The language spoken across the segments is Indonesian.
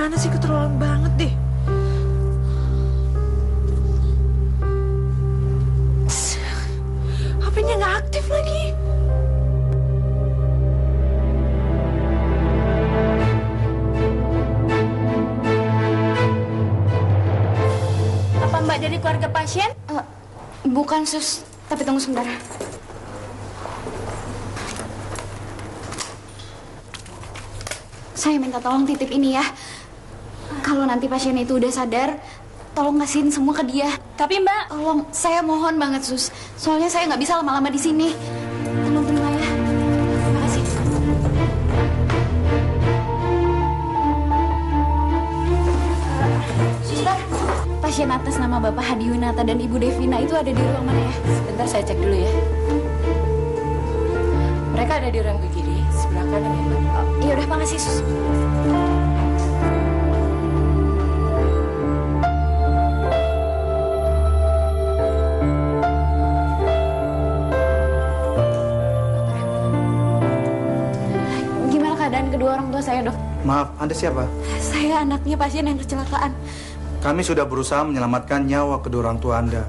gimana sih, keterlaluan banget deh. HP-nya nggak aktif lagi. Apa Mbak dari keluarga pasien? Bukan, Sus. Tapi tunggu sebentar. Saya minta tolong titip ini ya. Kalau nanti pasien itu udah sadar, tolong kasihin semua ke dia. Tapi Mbak, Tolong, saya mohon banget, Sus. Soalnya saya nggak bisa lama-lama di sini. Tolong terima ya. Terima kasih. Suster, pasien atas nama Bapak Hadi Winata dan Ibu Devina itu ada di ruang mana ya? Sebentar saya cek dulu ya. Mereka ada di ruang UGD, sebelah kanan ya, Mbak. Iya udah, makasih, Sus. Gimana keadaan kedua orang tua saya, Dok? Maaf, Anda siapa? Saya anaknya pasien yang kecelakaan. Kami sudah berusaha menyelamatkan nyawa kedua orang tua Anda.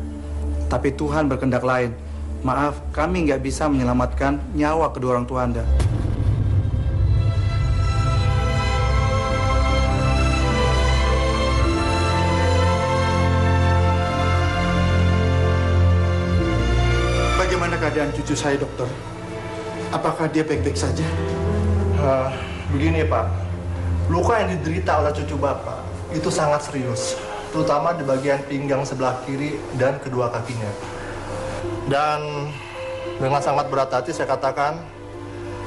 Tapi Tuhan berkehendak lain. Maaf, kami nggak bisa menyelamatkan nyawa kedua orang tua Anda. Bagaimana keadaan cucu saya, dokter? Apakah dia baik-baik saja? Begini Pak, luka yang diderita oleh cucu Bapak itu sangat serius, terutama di bagian pinggang sebelah kiri dan kedua kakinya. Dan dengan sangat berat hati saya katakan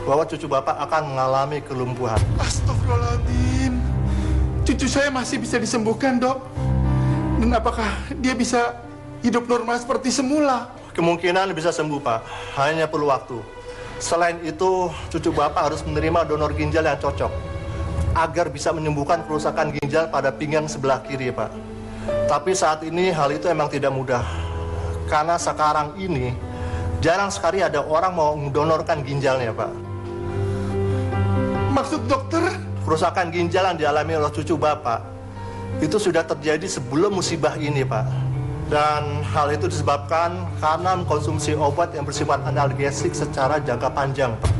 bahwa cucu Bapak akan mengalami kelumpuhan. Astagfirullahaladzim. Cucu saya masih bisa disembuhkan, Dok. Dan apakah dia bisa hidup normal seperti semula? Kemungkinan bisa sembuh Pak, hanya perlu waktu. Selain itu, cucu Bapak harus menerima donor ginjal yang cocok agar bisa menyembuhkan kerusakan ginjal pada pinggang sebelah kiri, Pak. Tapi saat ini hal itu emang tidak mudah. Karena sekarang ini jarang sekali ada orang mau mendonorkan ginjalnya, Pak. Maksud dokter? Kerusakan ginjal yang dialami oleh cucu Bapak itu sudah terjadi sebelum musibah ini, Pak. Dan hal itu disebabkan karena mengkonsumsi obat yang bersifat analgesik secara jangka panjang, Pak.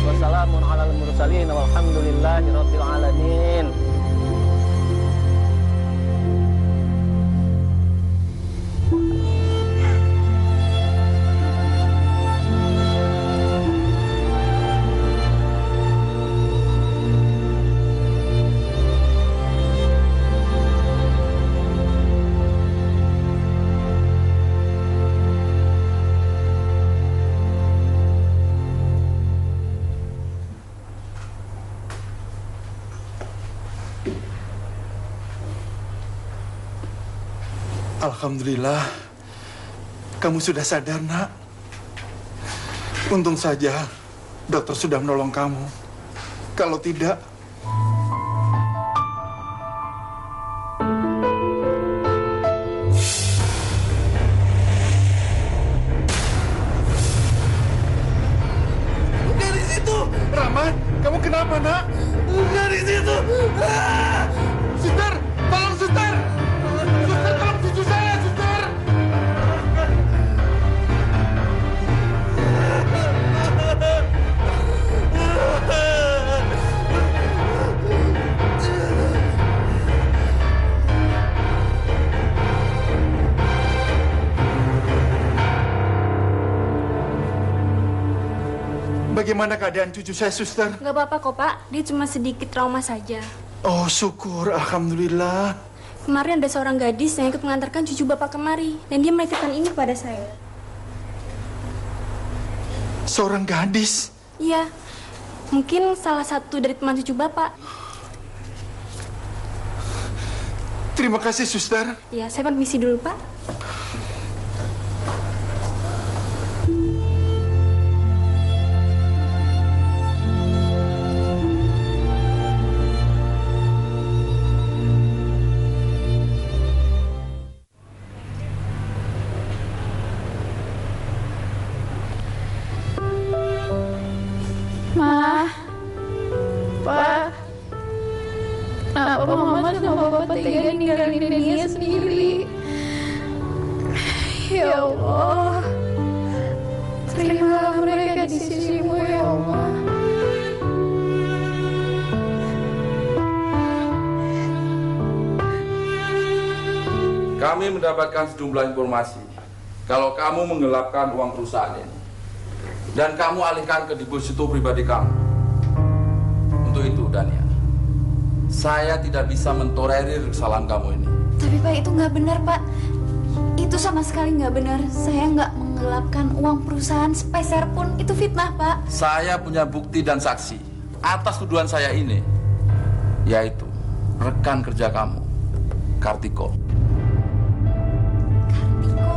Wassalamun alal mursalin walhamdulillahi rabbil alamin. Alhamdulillah, kamu sudah sadar, Nak. Untung saja dokter sudah menolong kamu. Kalau tidak... Dari situ! Rahman, kamu kenapa, Nak? Dari situ! Suster! Tolong, Suster! Bagaimana keadaan cucu saya, suster? Nggak apa-apa kok, Pak. Dia cuma sedikit trauma saja. Oh, syukur. Alhamdulillah. Kemarin ada seorang gadis yang ikut mengantarkan cucu Bapak kemari. Dan dia menitipkan ini kepada saya. Seorang gadis? Iya. Mungkin salah satu dari teman cucu Bapak. Terima kasih, suster. Ya, saya permisi dulu, Pak. Ma, Pa, kenapa Mama sama Papa tega ninggalin Nia sendiri? Ya Allah, terimalah mereka di sisimu ya Allah. Kami mendapatkan sejumlah informasi kalau kamu menggelapkan uang perusahaan ini dan kamu alihkan ke deposito pribadi kamu. Untuk itu, Dania, saya tidak bisa mentolerir kesalahan kamu ini. Tapi Pak, itu nggak benar Pak. Itu sama sekali nggak benar. Saya nggak menggelapkan uang perusahaan sepeser pun. Itu fitnah Pak. Saya punya bukti dan saksi atas tuduhan saya ini, yaitu rekan kerja kamu, Kartiko. Kartiko.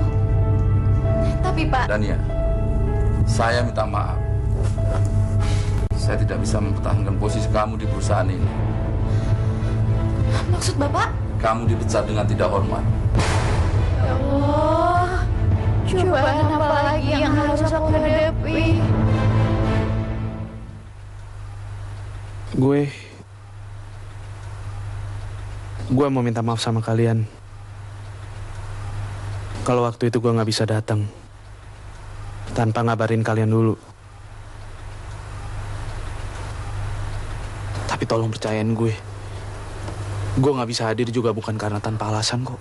Tapi Pak, Dania, saya minta maaf. Saya tidak bisa mempertahankan posisi kamu di perusahaan ini. maksud Bapak? Kamu dipecat dengan tidak hormat. Ya Allah, cobaan apa lagi yang harus aku hadapi? Gue mau minta maaf sama kalian. Kalau waktu itu gue nggak bisa datang tanpa ngabarin kalian dulu. Tapi tolong percayain gue nggak bisa hadir juga bukan karena tanpa alasan kok.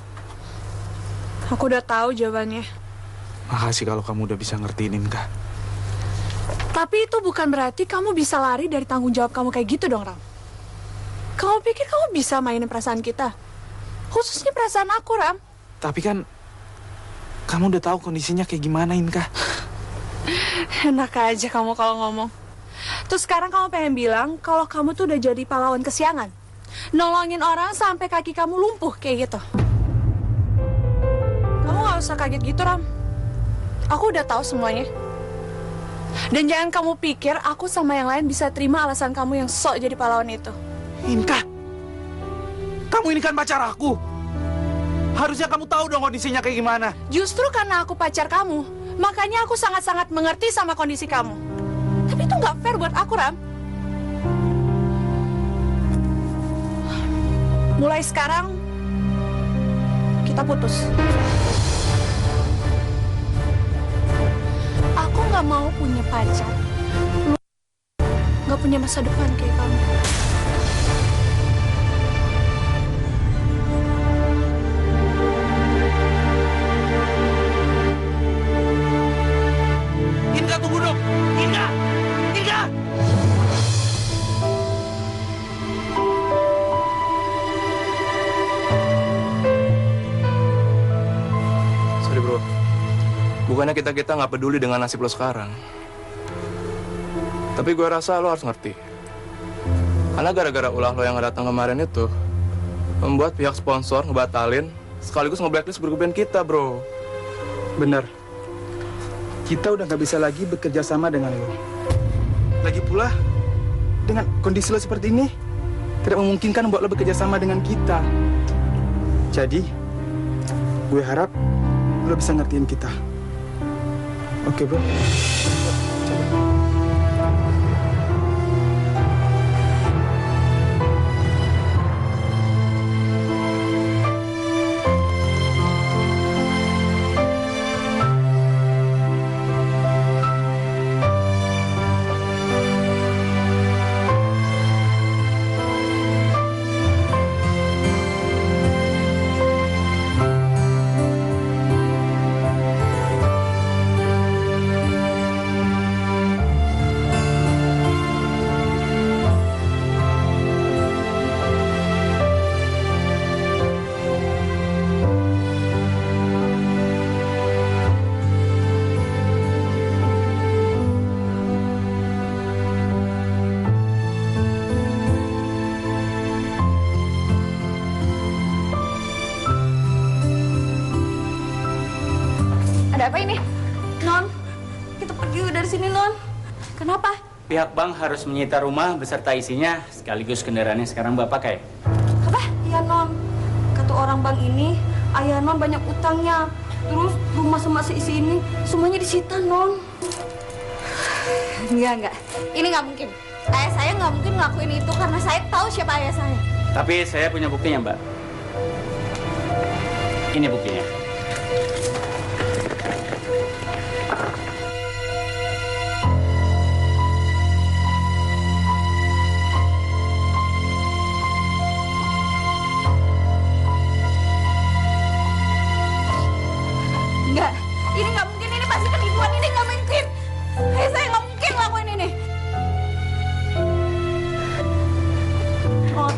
Aku udah tahu jawabannya. Makasih kalau kamu udah bisa ngertiin Inka. Tapi itu bukan berarti kamu bisa lari dari tanggung jawab kamu kayak gitu dong, Ram. Kamu pikir kamu bisa mainin perasaan kita? Khususnya perasaan aku, Ram. Tapi kan kamu udah tahu kondisinya kayak gimana, Inka. Enak aja kamu kalau ngomong. Terus sekarang kamu pengen bilang kalau kamu tuh udah jadi pahlawan kesiangan. Nolongin orang sampai kaki kamu lumpuh kayak gitu. Kamu gak usah kaget gitu, Ram. Aku udah tahu semuanya. Dan jangan kamu pikir aku sama yang lain bisa terima alasan kamu yang sok jadi pahlawan itu. Inka, kamu ini kan pacar aku. Harusnya kamu tahu dong kondisinya kayak gimana. Justru karena aku pacar kamu, makanya aku sangat-sangat mengerti sama kondisi kamu. Tapi itu nggak fair buat aku, Ram. Mulai sekarang, kita putus. Aku nggak mau punya pacar. Lu nggak punya masa depan kayak kamu. Inka, tunggu dong. Inka! Inka! Sorry bro, bukannya kita nggak peduli dengan nasib lo sekarang. Tapi gue rasa lo harus ngerti. Karena gara-gara ulah lo yang datang kemarin itu, membuat pihak sponsor ngebatalin sekaligus nge-blacklist grup band kita, bro. Benar. Kita udah nggak bisa lagi bekerja sama dengan lo. Lagi pula, dengan kondisi lo seperti ini, tidak memungkinkan buat lo bekerja sama dengan kita. Jadi, gue harap lo bisa ngertiin kita. Oke, bro? Ada apa ini? Non, kita pergi dari sini, Non. Kenapa? Pihak bank harus menyita rumah beserta isinya, sekaligus kendaraannya sekarang Mbak pakai. Apa? Iya, Non. Kata orang bank ini, ayah Non banyak utangnya. Terus rumah sama seisi ini semuanya disita, Non. Enggak. Ini nggak mungkin. Ayah saya nggak mungkin ngelakuin itu karena saya tahu siapa ayah saya. Tapi saya punya buktinya, Mbak. Ini buktinya. Enggak, ini nggak mungkin. Ini pasti penipuan. Ini nggak mungkin. Ayah saya nggak mungkin ngelakuin ini. Non,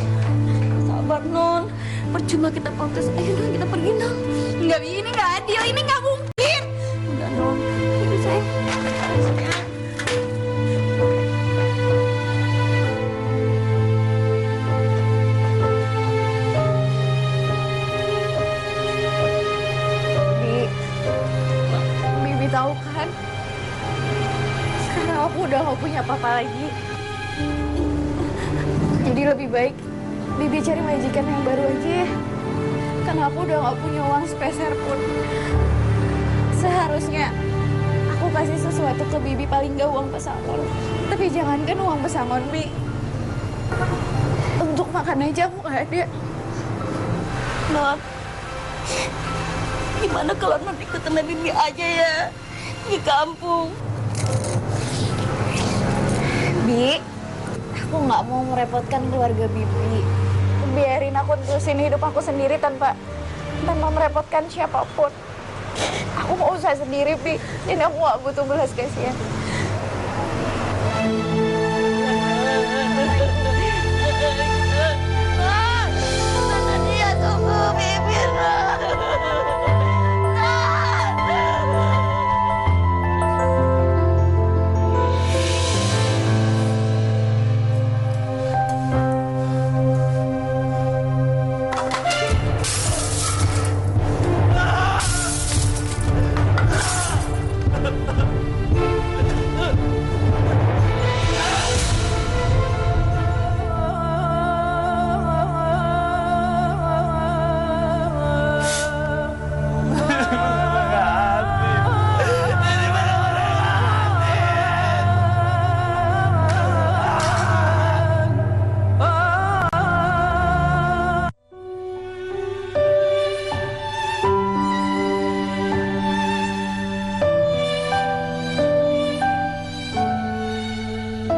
sabar Non. Percuma kita protes. Ayo Non, kita pergi Non. Nggak, ini nggak adil. Ini nggak mungkin. Udah Non, itu saya. Bibi tahu kan? Sekarang aku udah nggak punya apa-apa lagi. Jadi lebih baik Bibi cari majikan yang baru aja ya. Karena aku udah gak punya uang sepeser pun. Seharusnya aku kasih sesuatu ke Bibi, paling gak uang pesangon. Tapi jangankan uang pesangon, Bi. Untuk makan aja aku gak ada. Non, gimana kalau Non ikut sama Bibi aja ya di kampung? Bi, aku nggak mau merepotkan keluarga Bibi. Biarin aku terusin hidup aku sendiri tanpa merepotkan siapapun. Aku mau usaha sendiri, Bi. Dan aku nggak butuh belas kasihan. Mana dia? Tunggu, Bibi.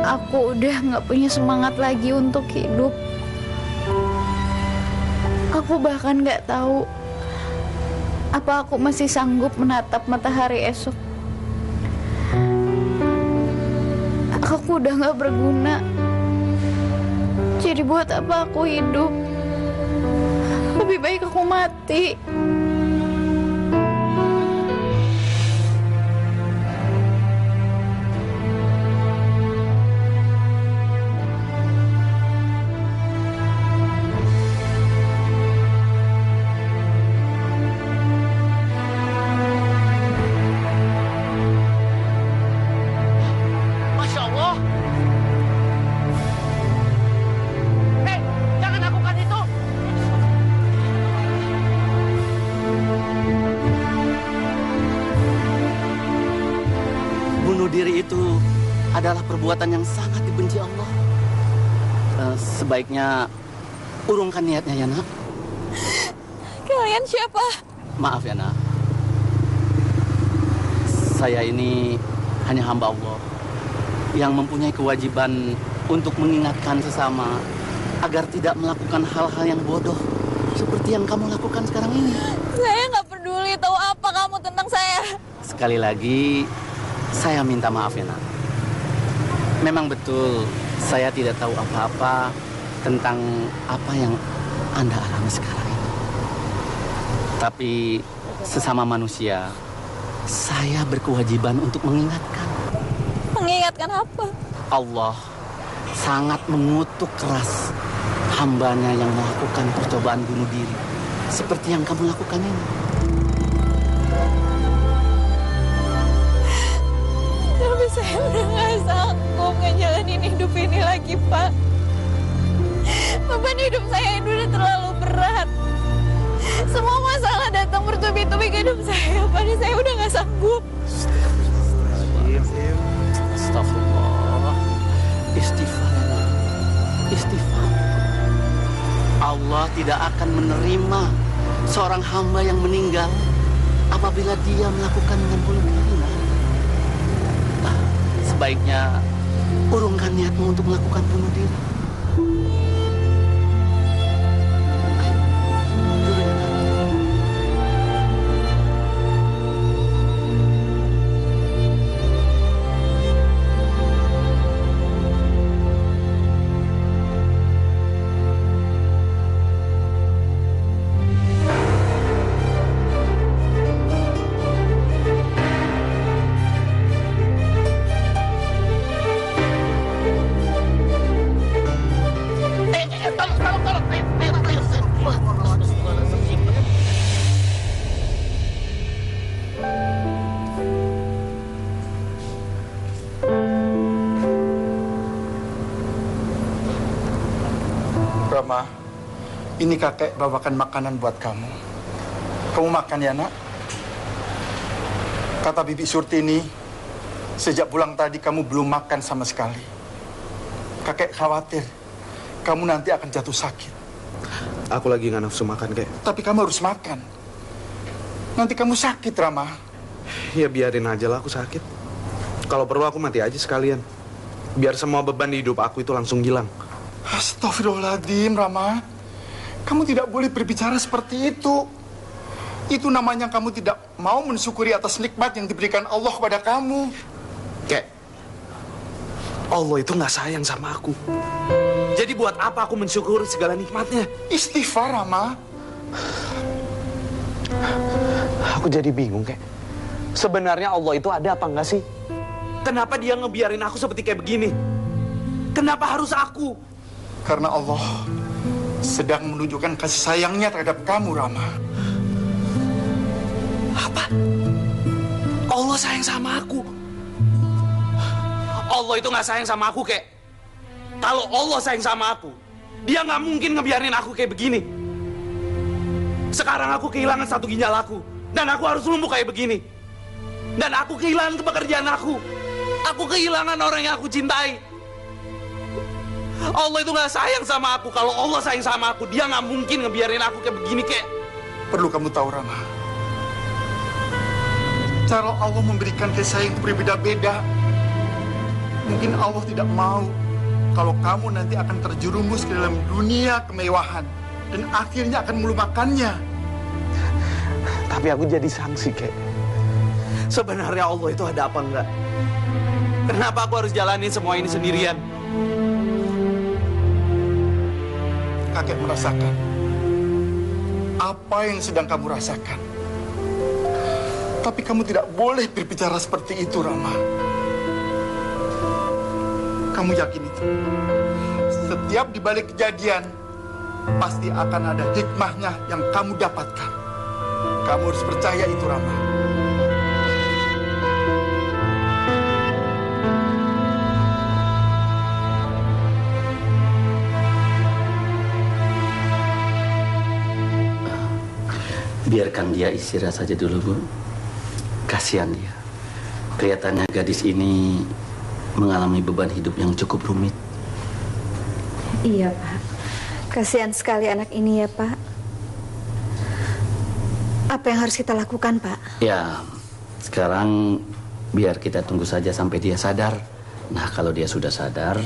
Aku udah nggak punya semangat lagi untuk hidup. Aku bahkan nggak tahu apa aku masih sanggup menatap matahari esok. Aku udah nggak berguna. Jadi buat apa aku hidup? Lebih baik aku mati. Itu adalah perbuatan yang sangat dibenci Allah. Sebaiknya urungkan niatnya ya, Nak. Kalian siapa? Maaf ya, Nak. Saya ini hanya hamba Allah yang mempunyai kewajiban untuk mengingatkan sesama agar tidak melakukan hal-hal yang bodoh seperti yang kamu lakukan sekarang ini. Saya nggak peduli tahu apa kamu tentang saya. Sekali lagi, saya minta maaf ya, Nak. Memang betul saya tidak tahu apa-apa tentang apa yang Anda alami sekarang ini. Tapi sesama manusia, saya berkewajiban untuk mengingatkan. Mengingatkan apa? Allah sangat mengutuk keras hambanya yang melakukan percobaan bunuh diri seperti yang kamu lakukan ini. Saya udah nggak sanggup ngejalanin hidup ini lagi, Pak. Beban hidup saya ini udah terlalu berat. Semua masalah datang bertubi-tubi ke hidup saya, Pak. Dan saya udah nggak sanggup. Astagfirullah. Istighfar. Istighfar. Allah tidak akan menerima seorang hamba yang meninggal apabila dia melakukan dengan bunuh diri. Nah, sebaiknya urungkan niatmu untuk melakukan bunuh diri. Rama, ini kakek bawakan makanan buat kamu. Kamu makan ya, nak? Kata Bibi Surti ini, sejak pulang tadi kamu belum makan sama sekali. Kakek khawatir kamu nanti akan jatuh sakit. Aku lagi nggak nafsu makan, Kek. Tapi kamu harus makan. Nanti kamu sakit, Rama. Ya biarin aja lah aku sakit. Kalau perlu aku mati aja sekalian. Biar semua beban di hidup aku itu langsung hilang. Astagfirullahaladzim, Rama. Kamu tidak boleh berbicara seperti itu. Itu namanya kamu tidak mau mensyukuri atas nikmat yang diberikan Allah kepada kamu. Kek, Allah itu nggak sayang sama aku. Jadi buat apa aku mensyukuri segala nikmatnya? Istighfar, Rama. Aku jadi bingung, Kek. Sebenarnya Allah itu ada apa nggak sih? Kenapa dia ngebiarin aku seperti kayak begini? Kenapa harus aku? Karena Allah sedang menunjukkan kasih sayangnya terhadap kamu, Rama. Apa? Allah sayang sama aku? Allah itu nggak sayang sama aku, Kek. Kalau Allah sayang sama aku, dia nggak mungkin ngebiarin aku kayak begini. Sekarang aku kehilangan satu ginjal aku, dan aku harus lumpuh kayak begini. Dan aku kehilangan pekerjaan aku. Aku kehilangan orang yang aku cintai. Allah itu nggak sayang sama aku. Kalau Allah sayang sama aku, dia nggak mungkin ngebiarin aku kayak begini, Kek. Perlu kamu tahu, Rama. Cara Allah memberikan kasih sayang itu berbeda-beda. Mungkin Allah tidak mau kalau kamu nanti akan terjerumus ke dalam dunia kemewahan dan akhirnya akan melupakannya. Tapi aku jadi sanksi, Kek. Sebenarnya Allah itu ada apa enggak? Kenapa aku harus jalanin semua ini sendirian? Kakek merasakan apa yang sedang kamu rasakan. Tapi kamu tidak boleh berbicara seperti itu, Rama. Kamu yakin itu? Setiap di balik kejadian, pasti akan ada hikmahnya yang kamu dapatkan. Kamu harus percaya itu, Rama. Biarkan dia istirahat saja dulu, Bu. Kasihan dia. Kelihatannya gadis ini mengalami beban hidup yang cukup rumit. Iya, Pak. Kasihan sekali anak ini ya, Pak. Apa yang harus kita lakukan, Pak? Ya, sekarang biar kita tunggu saja sampai dia sadar. Nah, kalau dia sudah sadar,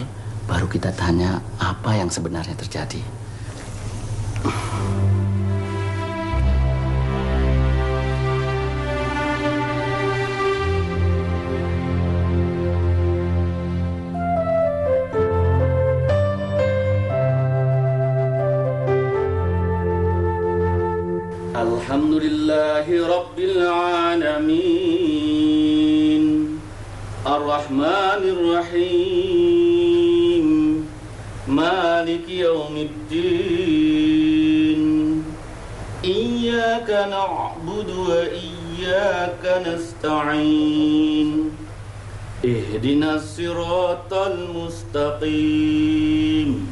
baru kita tanya apa yang sebenarnya terjadi. Alhamdulillahi Rabbil Alamin Ar-Rahmanir Rahim Maliki Yawmiddin Iyyaka na'budu wa iyyaka nasta'in Ihdinas siratal mustaqim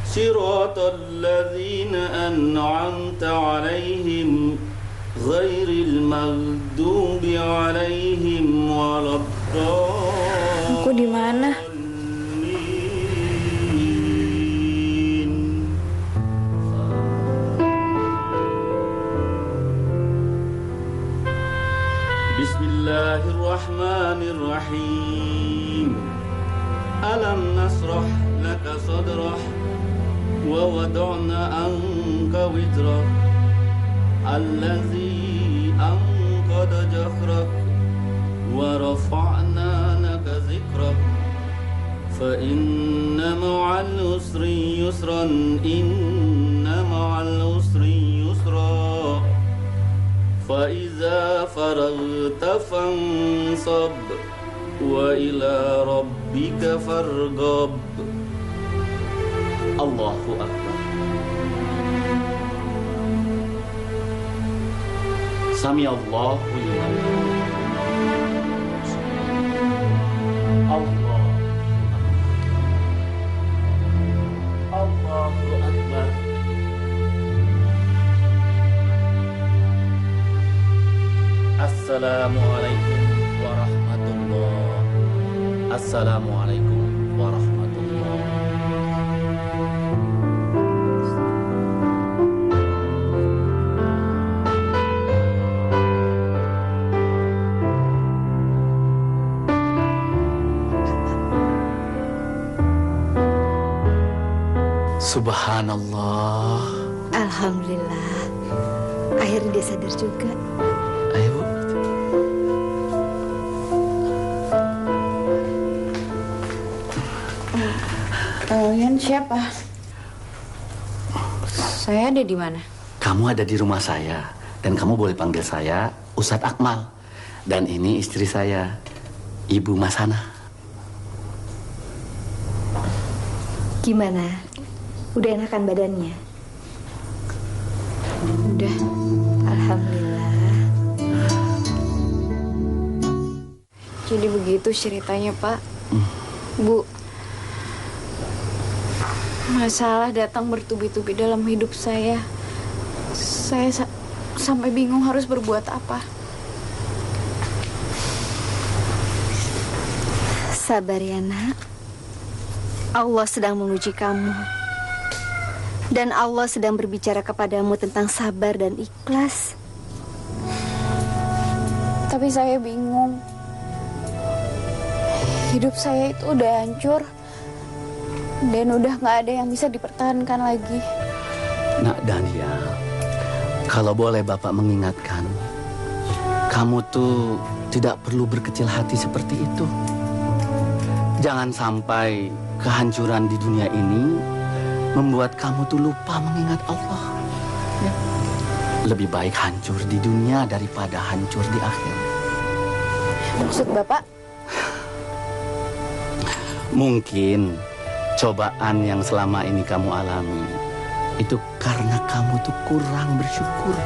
siratal ladzina an'amta 'alaihim ghairil maghdubi 'alaihim waladdallin. Aku di mana? Bismillahirrahmanirrahim. Alam nasrah laka sadrah wa wada'na anka wizrak allazi anqadha jahrak wa rafa'na laka zikrak fa inna ma'al usri yusran inna ma'al usri yusra fa iza faragta fansab wa ila rabbika farghab. Allahu Akbar. Sami Allahu liman Allah. Allahu Akbar. Assalamualaikum warahmatullahi. Assalamualaikum warahmatullahi. Subhanallah. Alhamdulillah. Akhirnya dia sadar juga. Ayo, Bu. Kalian siapa? Saya ada di mana? Kamu ada di rumah saya. Dan kamu boleh panggil saya Ustadz Akmal. Dan ini istri saya, Ibu Masana. Gimana? Udah enakan badannya? Udah. Alhamdulillah. Jadi begitu ceritanya, Pak. Bu, masalah datang bertubi-tubi dalam hidup saya. Saya sampai bingung harus berbuat apa. Sabar ya, Nak. Allah sedang menguji kamu. Dan Allah sedang berbicara kepadamu tentang sabar dan ikhlas. Tapi saya bingung. Hidup saya itu udah hancur. Dan udah gak ada yang bisa dipertahankan lagi. Nak Dania, kalau boleh Bapak mengingatkan, kamu tuh tidak perlu berkecil hati seperti itu. Jangan sampai kehancuran di dunia ini membuat kamu tuh lupa mengingat Allah. Ya. Lebih baik hancur di dunia daripada hancur di akhirat. Maksud Bapak? Mungkin cobaan yang selama ini kamu alami itu karena kamu tuh kurang bersyukur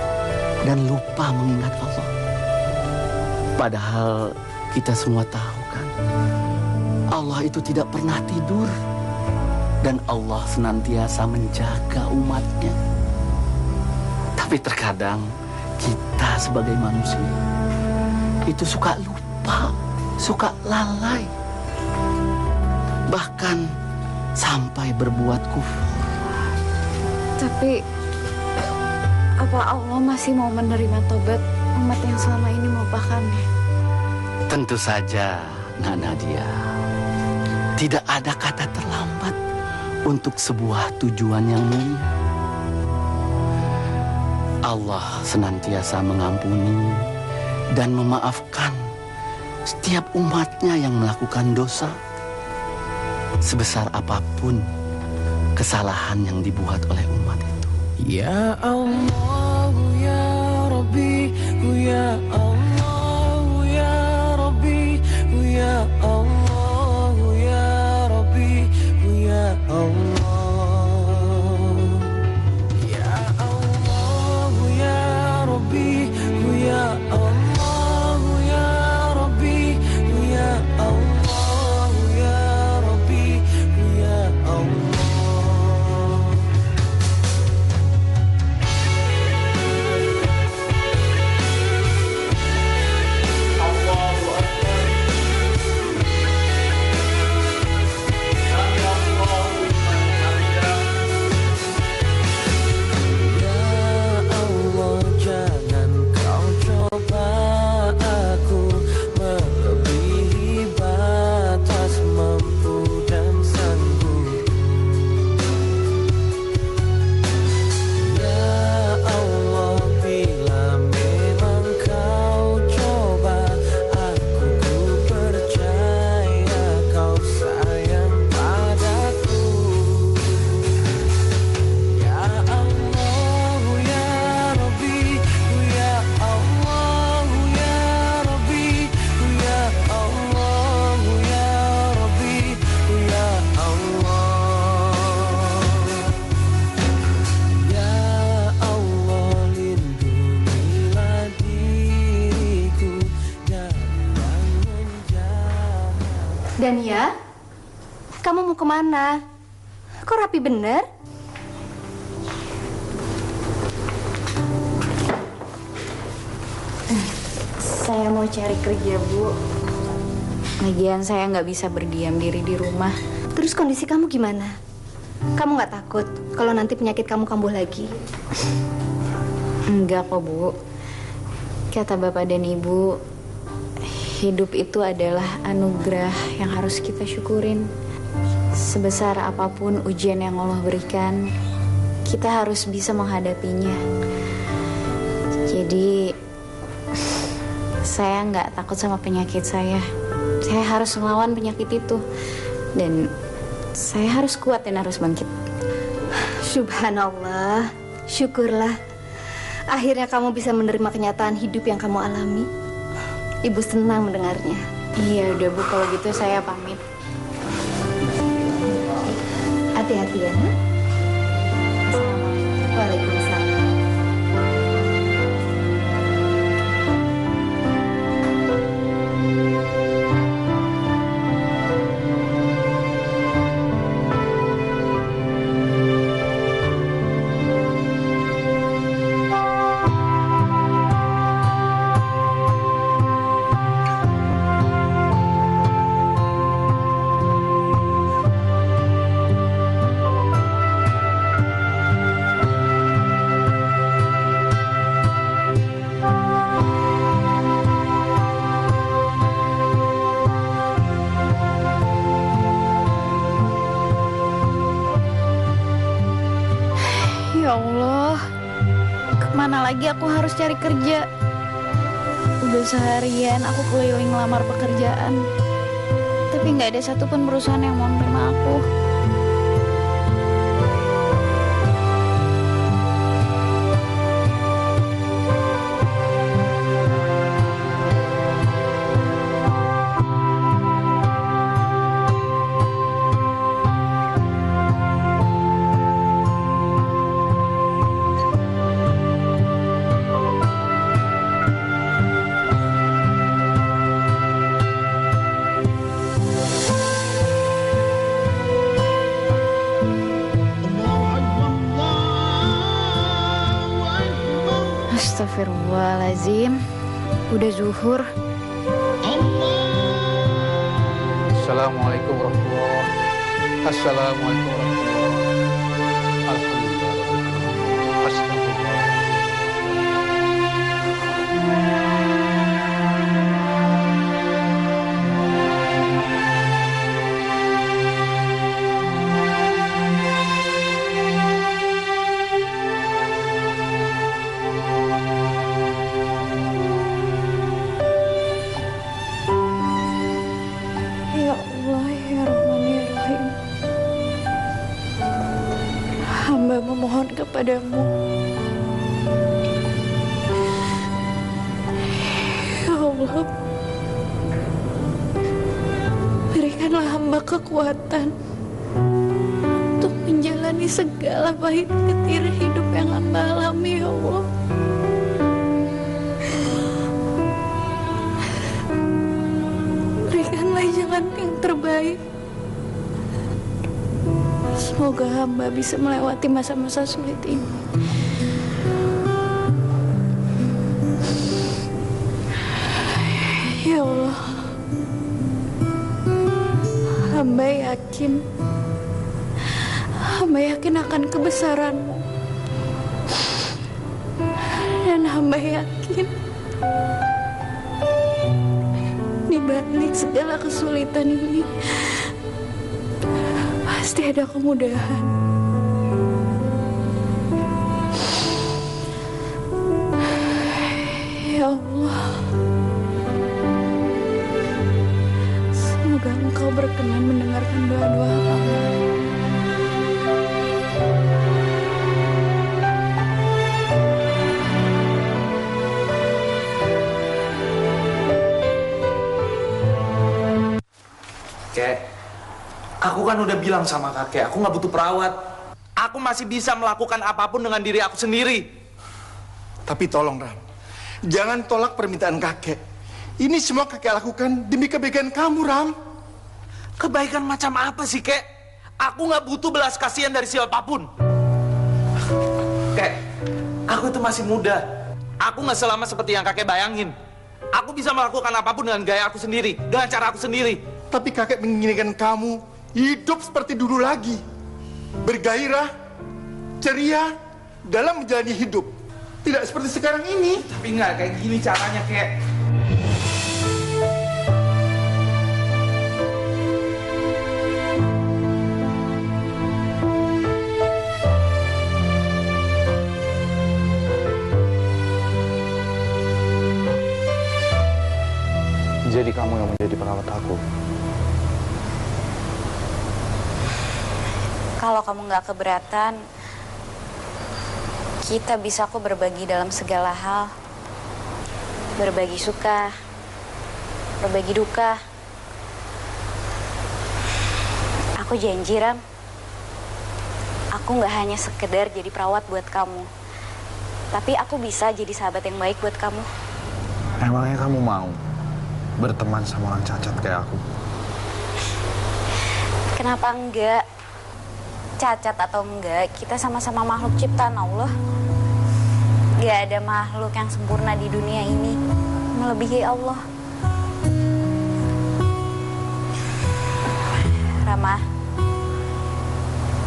dan lupa mengingat Allah. Padahal kita semua tahu kan, Allah itu tidak pernah tidur dan Allah senantiasa menjaga umatnya. Tapi terkadang kita sebagai manusia itu suka lupa, suka lalai, bahkan sampai berbuat kufur. Tapi apa Allah masih mau menerima tobat umat yang selama ini melupakannya? Tentu saja, Nak Nadia. Tidak ada kata terlambat untuk sebuah tujuan yang mulia. Allah senantiasa mengampuni dan memaafkan setiap umatnya yang melakukan dosa. Sebesar apapun kesalahan yang dibuat oleh umat itu. Ya Allah, ya Rabbi, ya Allah, ya Rabbi, ya Allah, ya Rabbi, ya Allah. Ya Allah, ya Rabbi, ya Allah, ya Rabbi, ya Allah. Dania, kamu mau kemana? Kok rapi bener? Saya mau cari kerja, Bu. Lagian saya nggak bisa berdiam diri di rumah. Terus kondisi kamu gimana? Kamu nggak takut kalau nanti penyakit kamu kambuh lagi? Enggak kok, Bu. Kata Bapak dan Ibu, hidup itu adalah anugerah yang harus kita syukurin. Sebesar apapun ujian yang Allah berikan, kita harus bisa menghadapinya. Jadi, saya nggak takut sama penyakit saya. Saya harus melawan penyakit itu. Dan saya harus kuat dan harus bangkit. Subhanallah, syukurlah. Akhirnya kamu bisa menerima kenyataan hidup yang kamu alami. Ibu senang mendengarnya. Iya, udah Bu, kalau gitu saya pamit. Hati-hati ya, Nak. Waalaikumsalam. Ya Allah, kemana lagi aku harus cari kerja? Udah seharian aku keliling ngelamar pekerjaan, tapi nggak ada satupun perusahaan yang mau menerima aku. Astagfirullahaladzim, udah zuhur. Assalamualaikum warahmatullahi wabarakatuh. Assalamualaikum warahmatullahi wabarakatuh. Alhamdulillah. Astagfirullah. Ya Allah, ya Rahman, ya Rahim. Hamba memohon kepadamu. Ya Allah, berikanlah hamba kekuatan untuk menjalani segala pahit getir hidup yang hamba alami, ya Allah. Berikanlah jalan yang terbaik. Semoga hamba bisa melewati masa-masa sulit ini. Ya Allah, hamba yakin akan kebesaran-Mu. Dan hamba yakin di balik segala kesulitan ini pasti ada kemudahan. Ya Allah, semoga Engkau berkenan mendengarkan doa-doa hamba. Kek, aku kan udah bilang sama kakek, aku nggak butuh perawat. Aku masih bisa melakukan apapun dengan diri aku sendiri. Tapi tolong, Ram, jangan tolak permintaan kakek. Ini semua kakek lakukan demi kebaikan kamu, Ram. Kebaikan macam apa sih, Kek? Aku nggak butuh belas kasihan dari siapapun. Kek, aku itu masih muda. Aku nggak selama seperti yang kakek bayangin. Aku bisa melakukan apapun dengan gaya aku sendiri, dengan cara aku sendiri. Tapi kakek menginginkan kamu hidup seperti dulu lagi. Bergairah, ceria, dalam menjalani hidup. Tidak seperti sekarang ini. Tapi nggak kayak gini caranya, Kek. Jadi kamu yang menjadi perawat aku. Kalau kamu nggak keberatan, kita bisa kok berbagi dalam segala hal. Berbagi suka, berbagi duka. Aku janji, Ram. Aku nggak hanya sekedar jadi perawat buat kamu. Tapi aku bisa jadi sahabat yang baik buat kamu. Emangnya kamu mau berteman sama orang cacat kayak aku? Kenapa enggak? Cacat atau enggak, kita sama-sama makhluk ciptaan Allah. Gak ada makhluk yang sempurna di dunia ini melebihi Allah. Rama,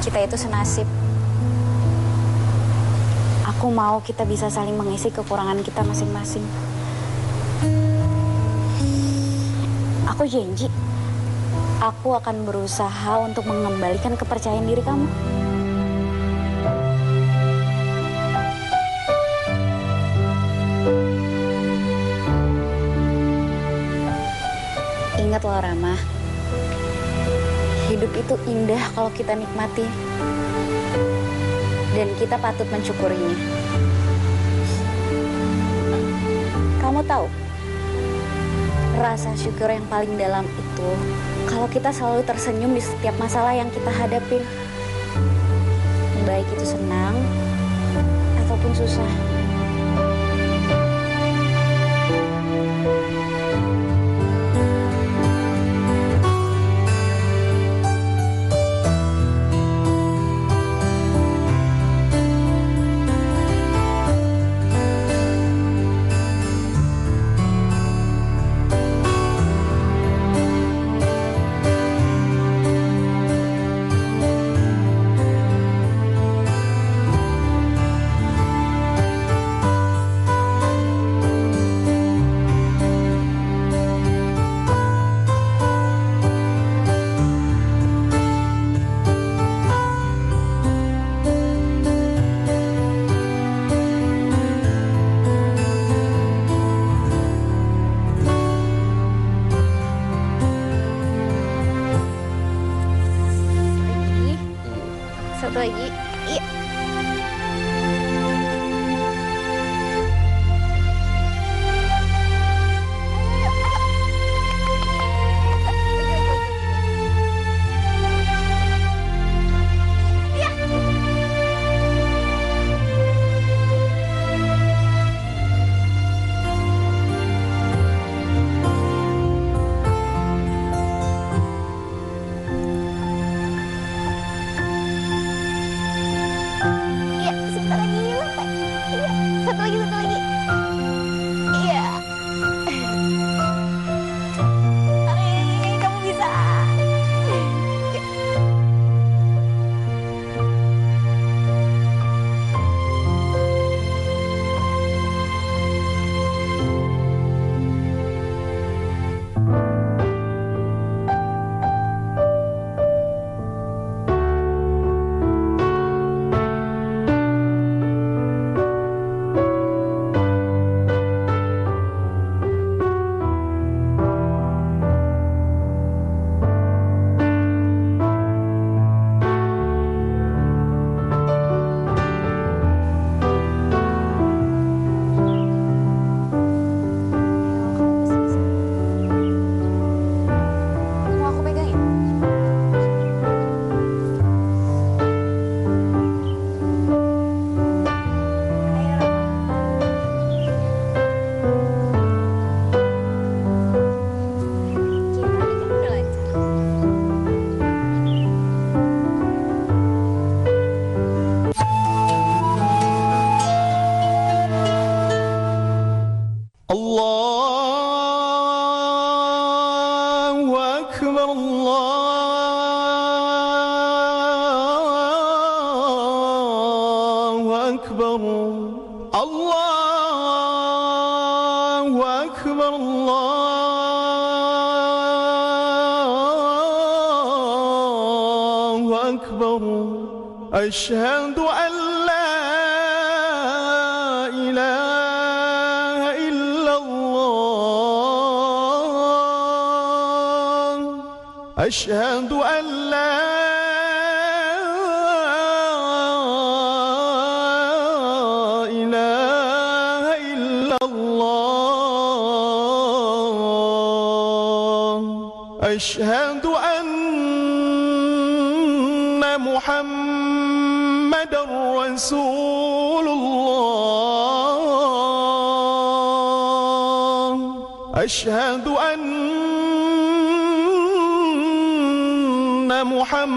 kita itu senasib. Aku mau kita bisa saling mengisi kekurangan kita masing-masing. Aku janji, aku akan berusaha untuk mengembalikan kepercayaan diri kamu. Ingat loh, Rama, hidup itu indah kalau kita nikmati. Dan kita patut mensyukurinya. Kamu tahu, rasa syukur yang paling dalam itu kalau kita selalu tersenyum di setiap masalah yang kita hadapin. Baik itu senang ataupun susah. أكبر الله أكبر الله أكبر أشهد أن لا إله إلا الله أشهد أن لا إله إلا الله أشهد أن محمد رسول الله أشهد أن محمد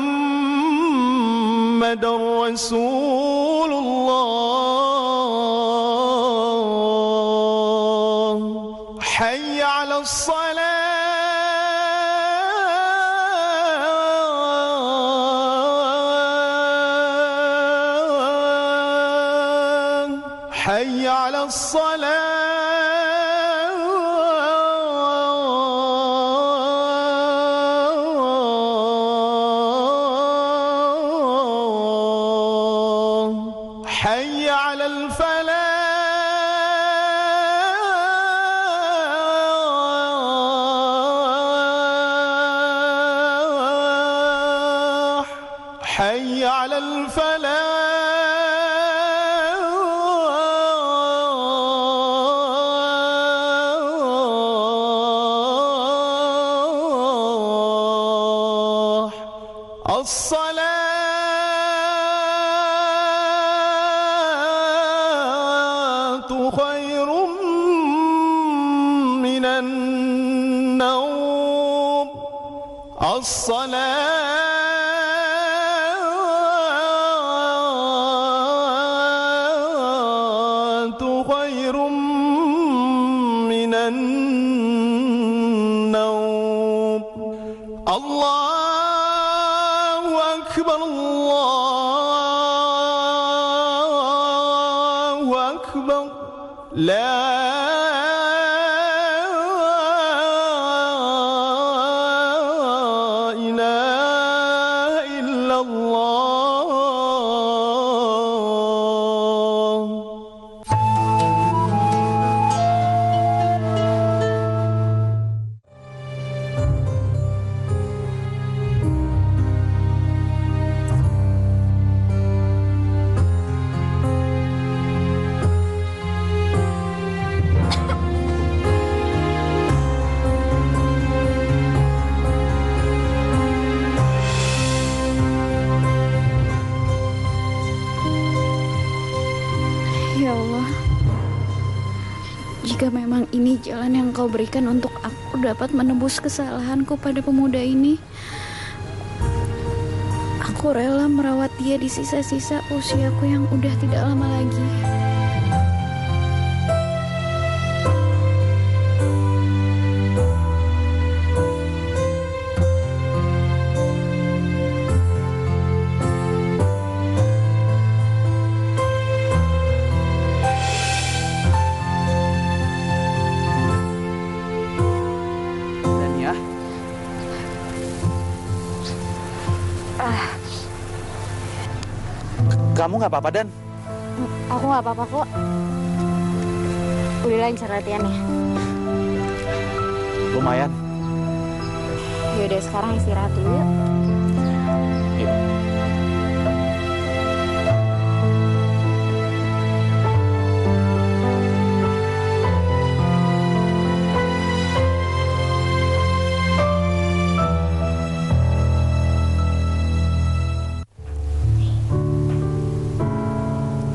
رسول الله حي على الصلاة حي على الصلاة حي على الفلاح حي على الفلاح الصلاة خير من النوم الصلاة خير من النوم الله أكبر الله أكبر لا إله إلا الله Ya Allah, jika memang ini jalan yang Kau berikan untuk aku dapat menebus kesalahanku pada pemuda ini, aku rela merawat dia di sisa-sisa usiaku yang udah tidak lama lagi. Kamu nggak apa-apa, Dan? Aku nggak apa-apa kok. Udah lancar latihannya. Lumayan. Yaudah sekarang istirahat dulu yuk.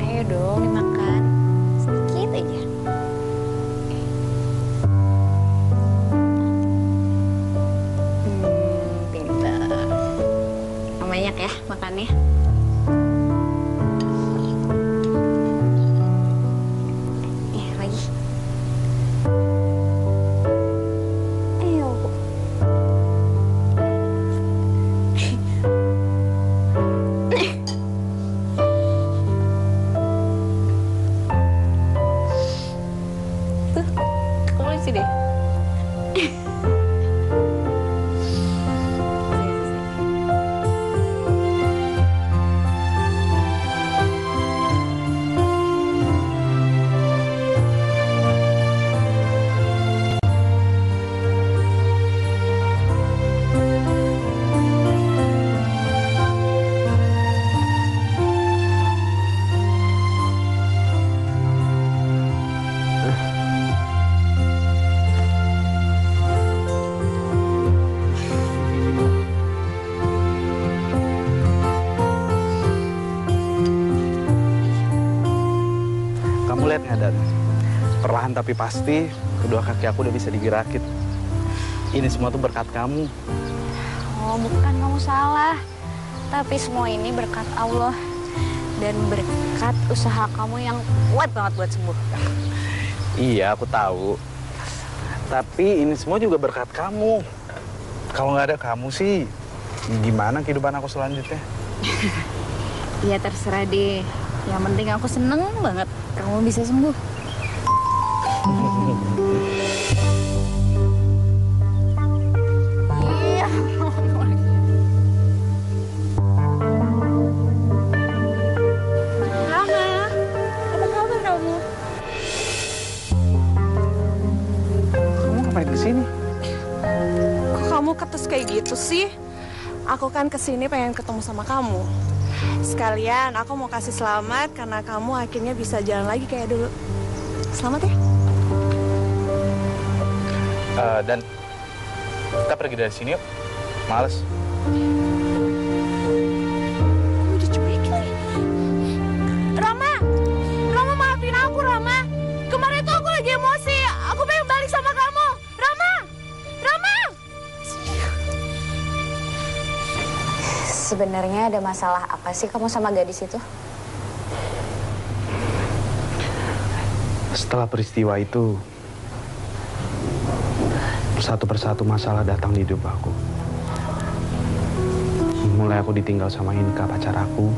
Ayo dong dimakan. Sedikit aja. Pintar. Kamu lihat nggak, Dan? Perlahan tapi pasti, kedua kaki aku udah bisa digerakin. Ini semua tuh berkat kamu. Oh, bukan, kamu salah. Tapi semua ini berkat Allah. Dan berkat usaha kamu yang kuat banget buat sembuh. Iya, aku tahu. Tapi ini semua juga berkat kamu. Kalau nggak ada kamu sih, gimana kehidupan aku selanjutnya? Iya, terserah deh. Yang penting aku seneng banget kamu bisa sembuh. Iya. Rama, apa kabar kamu? Kamu ngapain kesini? Kok kamu ketus kayak gitu sih? Aku kan kesini pengen ketemu sama kamu. Sekalian aku mau kasih selamat karena kamu akhirnya bisa jalan lagi kayak dulu. Selamat ya. Dan kita pergi dari sini yuk. Males. Udah cuek lagi. Rama, Rama maafin aku Rama. Kemarin tuh aku lagi emosi. Aku pengen balik sama kamu. Rama, Rama. Sebenarnya ada masalah apa sih kamu sama gadis itu? Setelah peristiwa itu, satu persatu masalah datang di hidup aku. Mulai aku ditinggal sama Inka, pacar aku.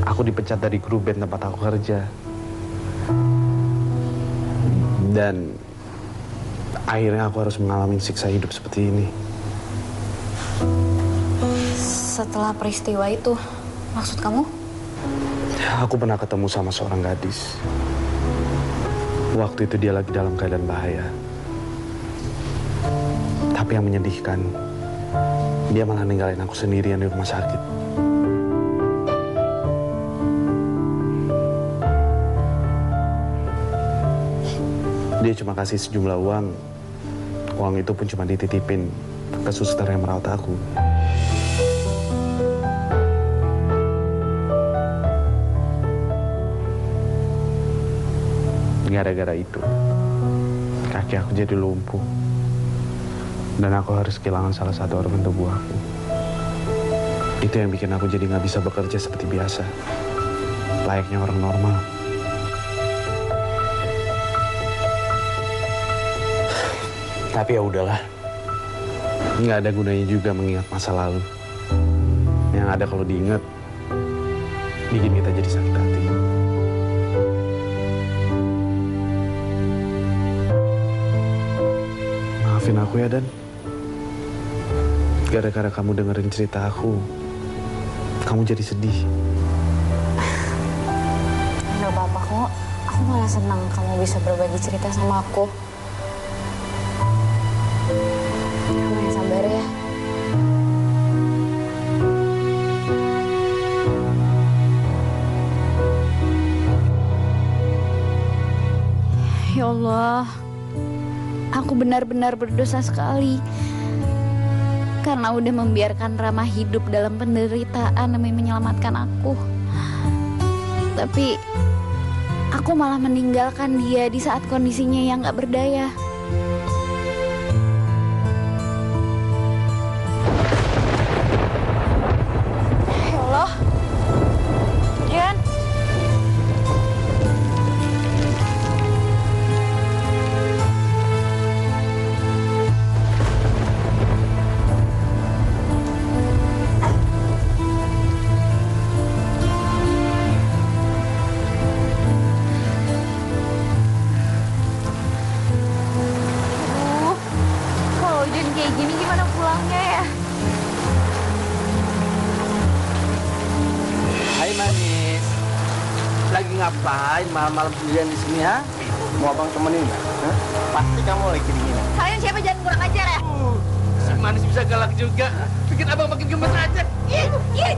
Aku dipecat dari grup band tempat aku kerja. Dan akhirnya aku harus mengalami siksa hidup seperti ini. Setelah peristiwa itu, maksud kamu? Aku pernah ketemu sama seorang gadis. Waktu itu dia lagi dalam keadaan bahaya. Tapi yang menyedihkan, dia malah ninggalin aku sendirian di rumah sakit. Dia cuma kasih sejumlah uang. Uang itu pun cuma dititipin ke suster yang merawat aku. Gara-gara itu, kaki aku jadi lumpuh. Dan aku harus kehilangan salah satu organ tubuh aku. Itu yang bikin aku jadi nggak bisa bekerja seperti biasa. Layaknya orang normal. Tapi ya udahlah. Nggak ada gunanya juga mengingat masa lalu. Yang ada kalau diingat, bikin kita jadi sakit hati. Maafin aku ya, Dan. Gara-gara kamu dengerin cerita aku, kamu jadi sedih. Nggak apa-apa kok. Aku malah senang kamu bisa berbagi cerita sama aku. Kamu yang sabar ya. Ya Allah. Aku benar-benar berdosa sekali karena udah membiarkan Rama hidup dalam penderitaan demi menyelamatkan aku. Tapi aku malah meninggalkan dia di saat kondisinya yang gak berdaya. Ya Allah, Jan. Kayak gini gimana pulangnya ya? Hai manis, lagi ngapain malam-malam sendirian di sini ha? Mau abang temenin nggak? Hah? Pasti kamu lagi kedinginan. Kalian siapa jangan kurang ajar ya? Si manis bisa galak juga, bikin abang makin gemes aja. Ih,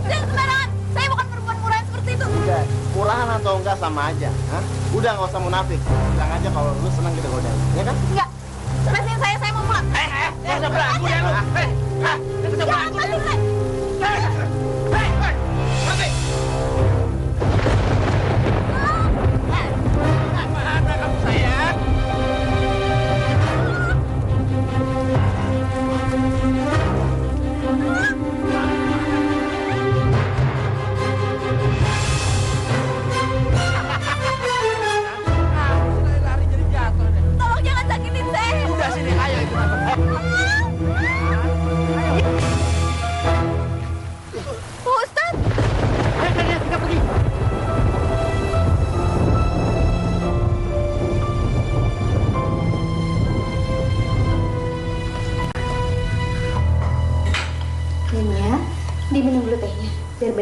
jangan sembarangan. Saya bukan perempuan murahan seperti itu. Enggak, murahan atau enggak sama aja. Hah? Udah nggak usah munafik, bilang aja kalau lu senang kita godain, ya kan? Enggak, lepasin saya mau pulang. Jangan berangku ya lu. Jangan lepasin saya.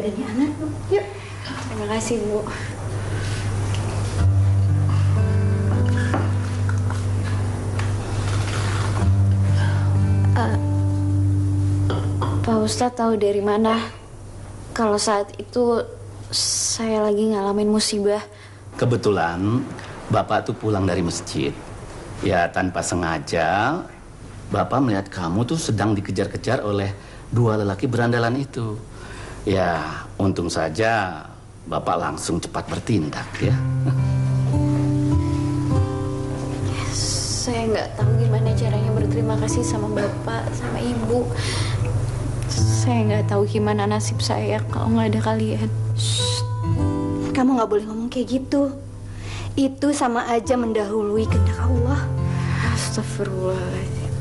badannya anak. Yuk. Terima kasih, Bu. Pak Ustadz tahu dari mana kalau saat itu saya lagi ngalamin musibah? Kebetulan Bapak tuh pulang dari masjid. Ya tanpa sengaja Bapak melihat kamu tuh sedang dikejar-kejar oleh dua lelaki berandalan itu. Ya untung saja Bapak langsung cepat bertindak ya. Saya nggak tahu gimana caranya berterima kasih sama Bapak, sama Ibu. Saya nggak tahu gimana nasib saya kalau nggak ada kalian. Shh. Kamu nggak boleh ngomong kayak gitu. Itu sama aja mendahului kehendak Allah. Astagfirullahaladzim.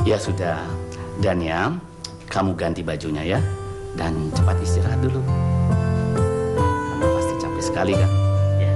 Ya sudah, Dania, kamu ganti bajunya ya, dan cepat istirahat dulu. Kamu pasti capek sekali kan? Ya.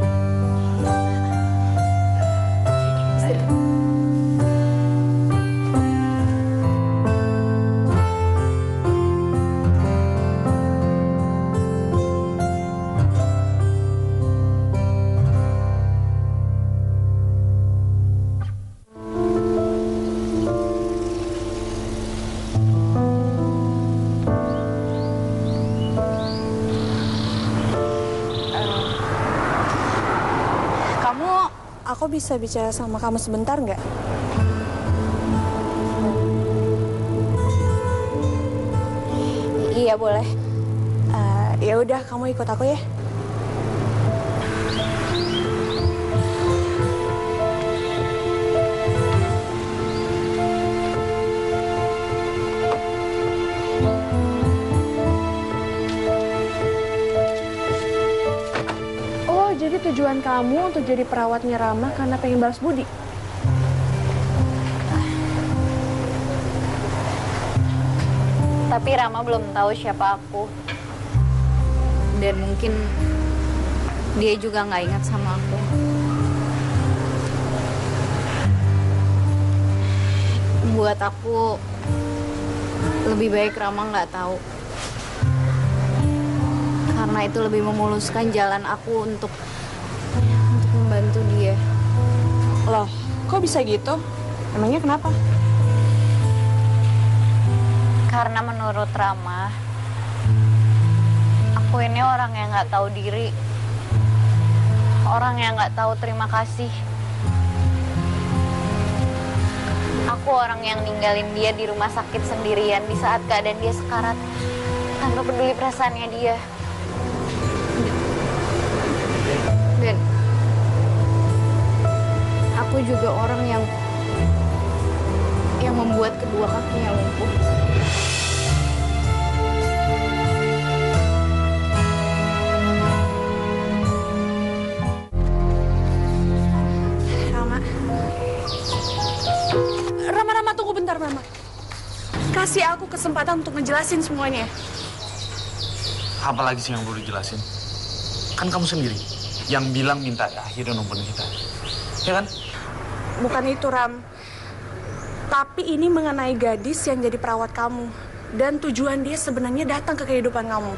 Aku bisa bicara sama kamu sebentar nggak? Iya boleh. Ya udah, kamu ikut aku ya. Jadi tujuan kamu untuk jadi perawatnya Rama karena pengen balas budi? Tapi Rama belum tahu siapa aku. Dan mungkin dia juga nggak ingat sama aku. Buat aku, lebih baik Rama nggak tahu. Karena itu lebih memuluskan jalan aku untuk membantu dia. Loh, kok bisa gitu? Emangnya kenapa? Karena menurut Rama, aku ini orang yang nggak tahu diri, orang yang nggak tahu terima kasih. Aku orang yang ninggalin dia di rumah sakit sendirian di saat keadaan dia sekarat, tanpa peduli perasaannya dia. Dan aku juga orang yang membuat kedua kakinya lumpuh. Rama, tunggu bentar, Rama. Kasih aku kesempatan untuk ngejelasin semuanya. Apa lagi sih yang perlu dijelasin? Kan kamu sendiri yang bilang minta akhirnya nonton kita. Ya kan? Bukan itu, Ram. Tapi ini mengenai gadis yang jadi perawat kamu. Dan tujuan dia sebenarnya datang ke kehidupan kamu.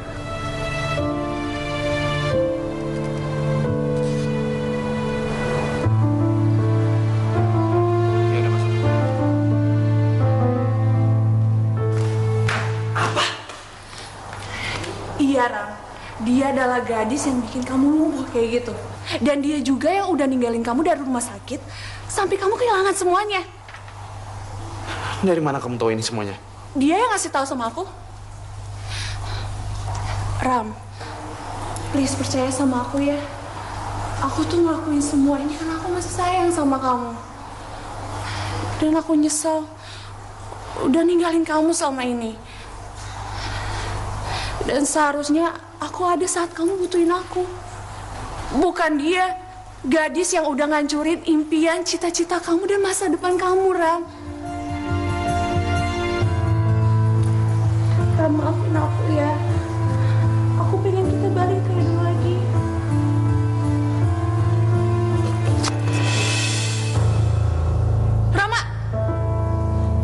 Apa? Iya, Ram. Dia adalah gadis yang bikin kamu lumpuh kayak gitu. Dan dia juga yang udah ninggalin kamu dari rumah sakit sampai kamu kehilangan semuanya. Dari mana kamu tahu ini semuanya? Dia yang ngasih tahu sama aku. Ram, please percaya sama aku ya. Aku tuh ngelakuin semua ini karena aku masih sayang sama kamu. Dan aku nyesel udah ninggalin kamu selama ini. Dan seharusnya aku ada saat kamu butuhin aku. Bukan dia, gadis yang udah ngancurin impian, cita-cita kamu dan masa depan kamu, Ram. Ram, maafin aku ya. Aku pengen kita balik kayak dulu lagi. Rama,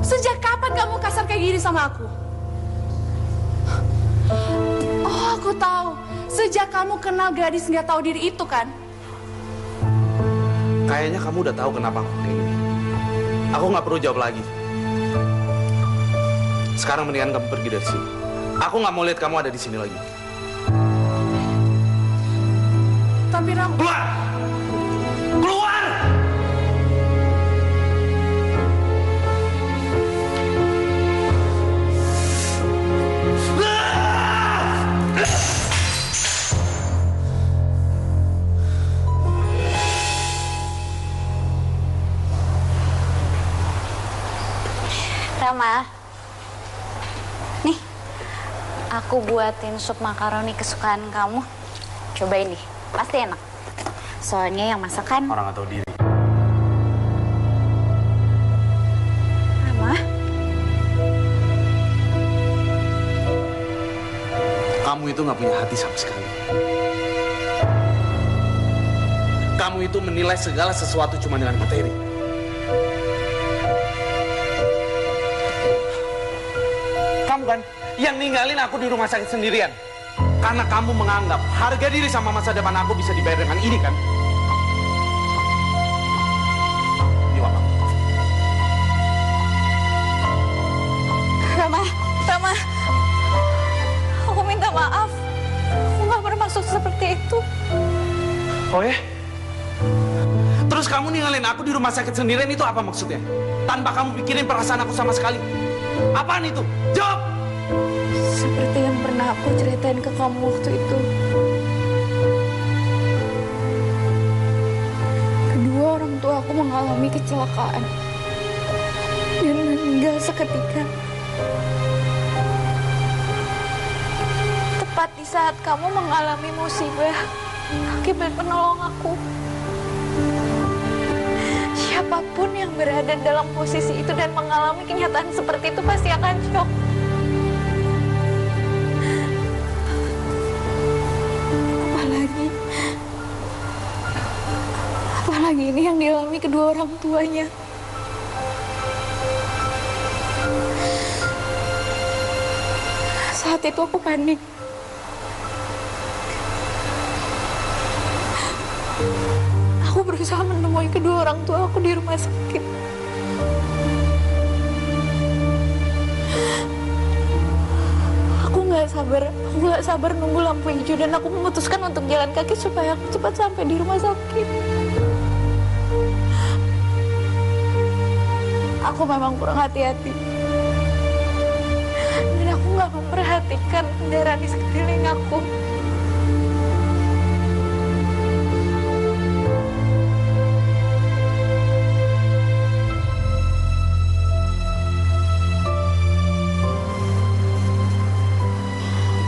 sejak kapan kamu kasar kayak gini sama aku? Oh, aku Sejak kamu kenal gadis nggak tahu diri itu kan? Kayaknya kamu udah tahu kenapa aku kayak gini. Aku nggak perlu jawab lagi. Sekarang mendingan kamu pergi dari sini. Aku nggak mau lihat kamu ada di sini lagi. Tapi Ram... Keluar! Keluar! Rama, nih, aku buatin sup makaroni kesukaan kamu. Cobain nih, pasti enak. Soalnya yang masakan... Orang nggak tahu diri. Rama? Kamu itu nggak punya hati sama sekali. Kamu itu menilai segala sesuatu cuma dengan materi. Kamu kan yang ninggalin aku di rumah sakit sendirian. Karena kamu menganggap harga diri sama masa depan aku bisa dibayar dengan ini kan? Ini apa? Rama, aku minta maaf. Aku nggak bermaksud seperti itu. Oh ya? Terus kamu ninggalin aku di rumah sakit sendirian itu apa maksudnya? Tanpa kamu pikirin perasaan aku sama sekali. Apaan itu? Jawab! Seperti yang pernah aku ceritain ke kamu waktu itu. Kedua orang tua aku mengalami kecelakaan dan meninggal seketika. Tepat di saat kamu mengalami musibah akibat menolong aku. Siapapun yang berada dalam posisi itu dan mengalami kenyataan seperti itu pasti akan shock. Apalagi ini yang dialami kedua orang tuanya. Saat itu aku panik. Aku berusaha menemui kedua orang tua aku di rumah sakit. Aku nggak sabar nunggu lampu hijau dan aku memutuskan untuk jalan kaki supaya aku cepat sampai di rumah sakit. Aku memang kurang hati-hati. Dan aku nggak memperhatikan kendaraan di sekeliling aku.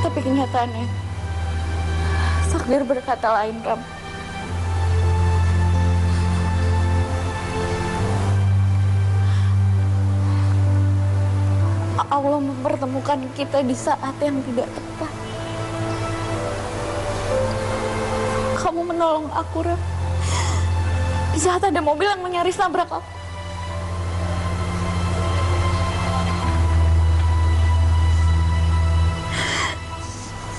Tapi kenyataannya, takdir berkata lain, Ram. Allah mempertemukan kita di saat yang tidak tepat. Kamu menolong aku, Ram. Di saat ada mobil yang nyaris nabrak aku.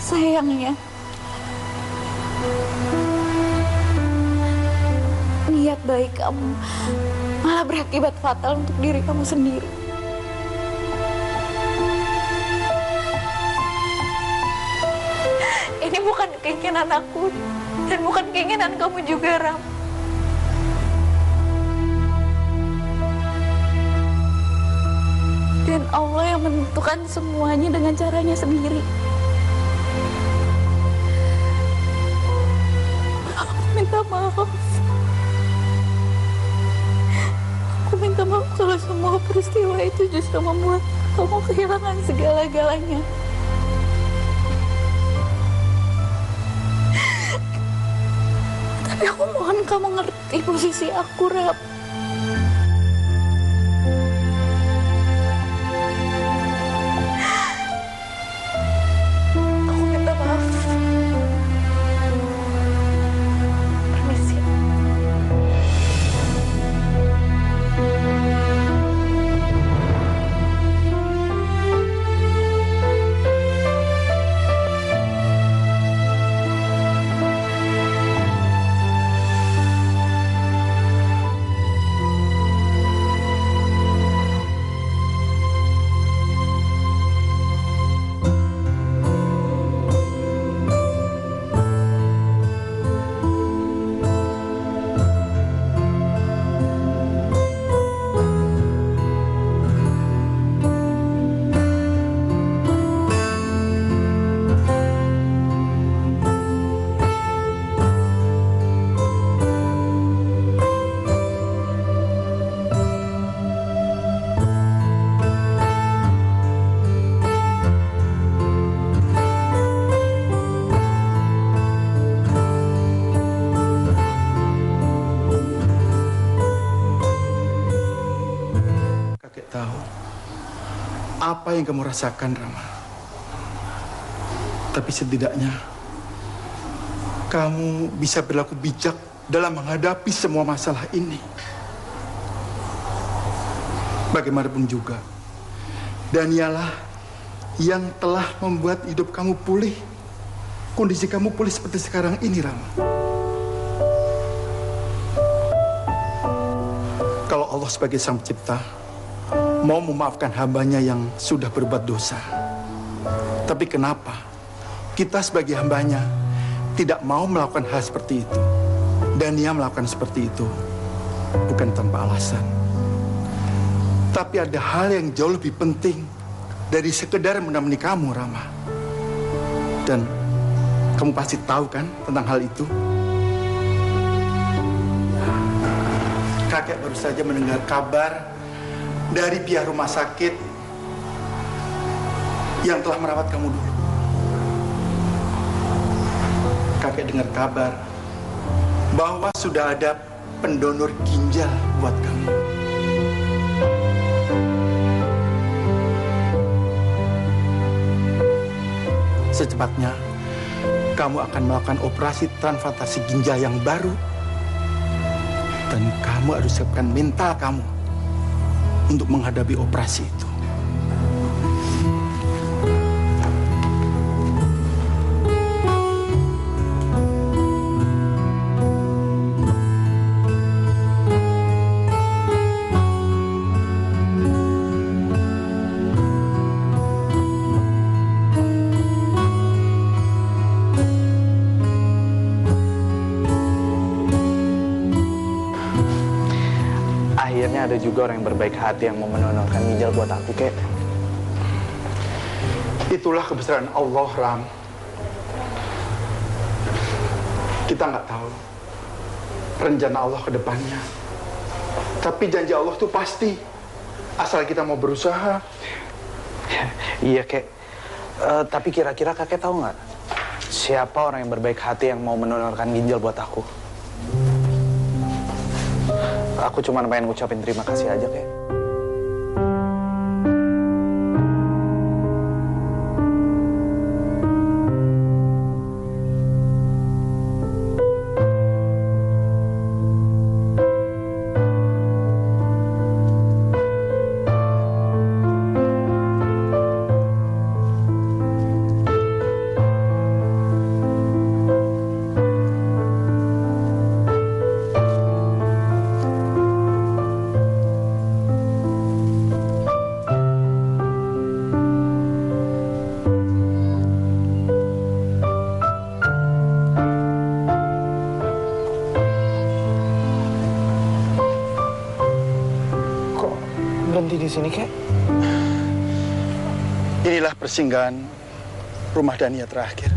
Sayangnya, niat baik kamu malah berakibat fatal untuk diri kamu sendiri. Ini bukan keinginan aku dan bukan keinginan kamu juga, Ram. Dan Allah yang menentukan semuanya dengan caranya sendiri. Aku minta maaf. Aku minta maaf kalau semua peristiwa itu justru membuat kamu kehilangan segala-galanya. Tapi aku mohon kamu ngerti posisi aku, Rap. Aku minta maaf. Permisi. apa yang kamu rasakan, Rama. Tapi setidaknya kamu bisa berlaku bijak dalam menghadapi semua masalah ini. Bagaimanapun juga, Danialah yang telah membuat hidup kamu pulih, kondisi kamu pulih seperti sekarang ini, Rama. Kalau Allah sebagai Sang Pencipta mau memaafkan hambanya yang sudah berbuat dosa, tapi kenapa kita sebagai hambanya tidak mau melakukan hal seperti itu? Dan dia melakukan seperti itu bukan tanpa alasan. Tapi ada hal yang jauh lebih penting dari sekedar menemani kamu, Rama. Dan kamu pasti tahu kan tentang hal itu? Kakek baru saja mendengar kabar dari pihak rumah sakit yang telah merawat kamu dulu. Kakek dengar kabar bahwa sudah ada pendonor ginjal buat kamu. Secepatnya, kamu akan melakukan operasi transplantasi ginjal yang baru. Dan kamu harus siapkan mental kamu untuk menghadapi operasi itu. Ada juga orang yang berbaik hati yang mau mendonorkan ginjal buat aku, Kek. Itulah kebesaran Allah, Ram. Kita nggak tahu rencana Allah ke depannya. Tapi janji Allah tuh pasti, asal kita mau berusaha. Iya, Kek. Tapi kira-kira kakek tahu nggak siapa orang yang berbaik hati yang mau mendonorkan ginjal buat aku? Aku cuma pengen ngucapin terima kasih aja, Kek. Berhenti di sini, Kek? Inilah persinggahan rumah Dania terakhir.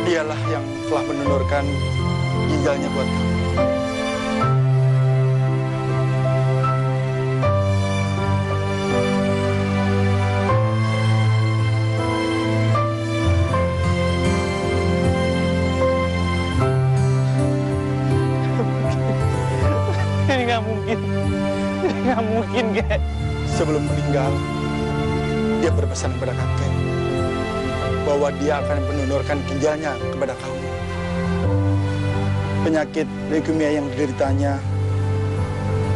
Dialah yang telah mendonorkan ginjalnya buat kamu. Nggak mungkin, Kek. Sebelum meninggal, dia berpesan kepada kakek bahwa dia akan mendonorkan ginjalnya kepada kamu. Penyakit leukemia yang dideritanya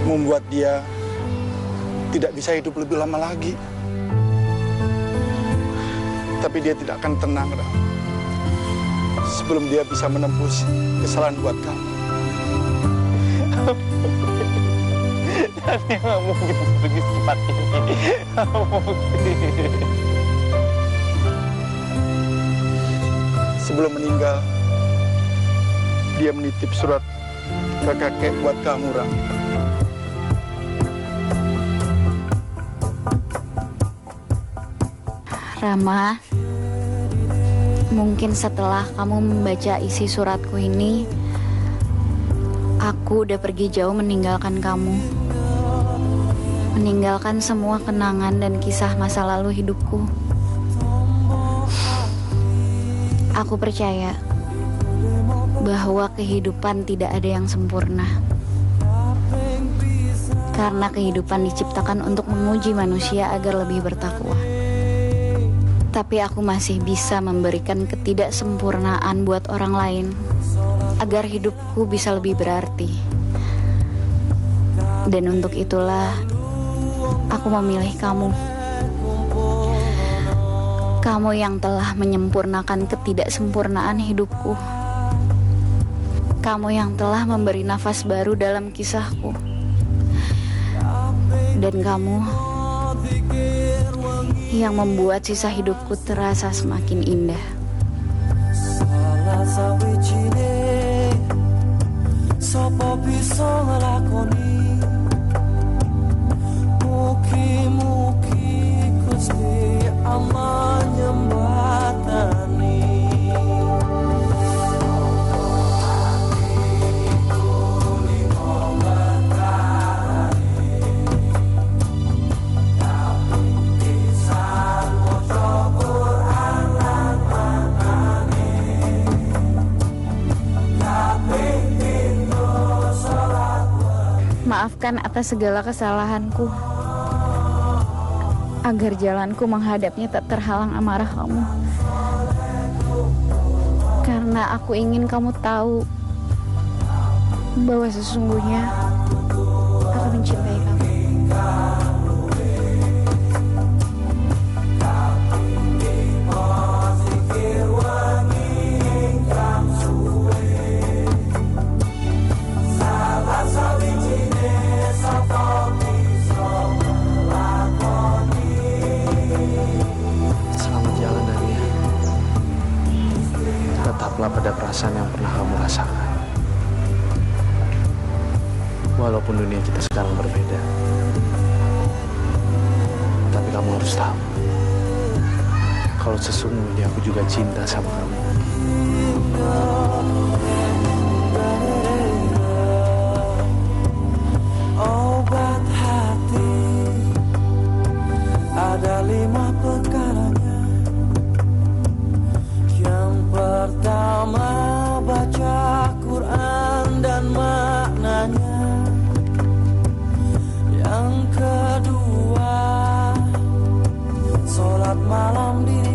membuat dia tidak bisa hidup lebih lama lagi. Tapi dia tidak akan tenang, Ram, sebelum dia bisa menembus kesalahan buat kamu. Tapi nggak mungkin pergi secepat ini. Nggak mungkin. Sebelum meninggal, dia menitip surat ke kakek buat kamu, Ram. Rama, mungkin setelah kamu membaca isi suratku ini, aku udah pergi jauh meninggalkan kamu. Meninggalkan semua kenangan dan kisah masa lalu hidupku. Aku percaya bahwa kehidupan tidak ada yang sempurna. Karena kehidupan diciptakan untuk menguji manusia agar lebih bertakwa. Tapi aku masih bisa memberikan ketidaksempurnaan buat orang lain agar hidupku bisa lebih berarti. Dan untuk itulah aku memilih kamu. Kamu yang telah menyempurnakan ketidaksempurnaan hidupku. Kamu yang telah memberi nafas baru dalam kisahku. Dan kamu yang membuat sisa hidupku terasa semakin indah. Salah sawijine sapa bisa nglakoni, mugi-mugi Gusti Allah nyembatani. Maafkan atas segala kesalahanku, agar jalanku menghadapnya tak terhalang amarah kamu. Karena aku ingin kamu tahu bahwa sesungguhnya aku mencintai kamu. Selamat jalan, Dania. Tetaplah pada perasaan yang pernah kamu rasakan. Walaupun dunia kita sekarang berbeda, tapi kamu harus tahu kalau sesungguhnya aku juga cinta sama kamu. Obat hati ada 5 perkaranya. Yang pertama baca Quran dan maknanya. Yang kedua sholat malam diri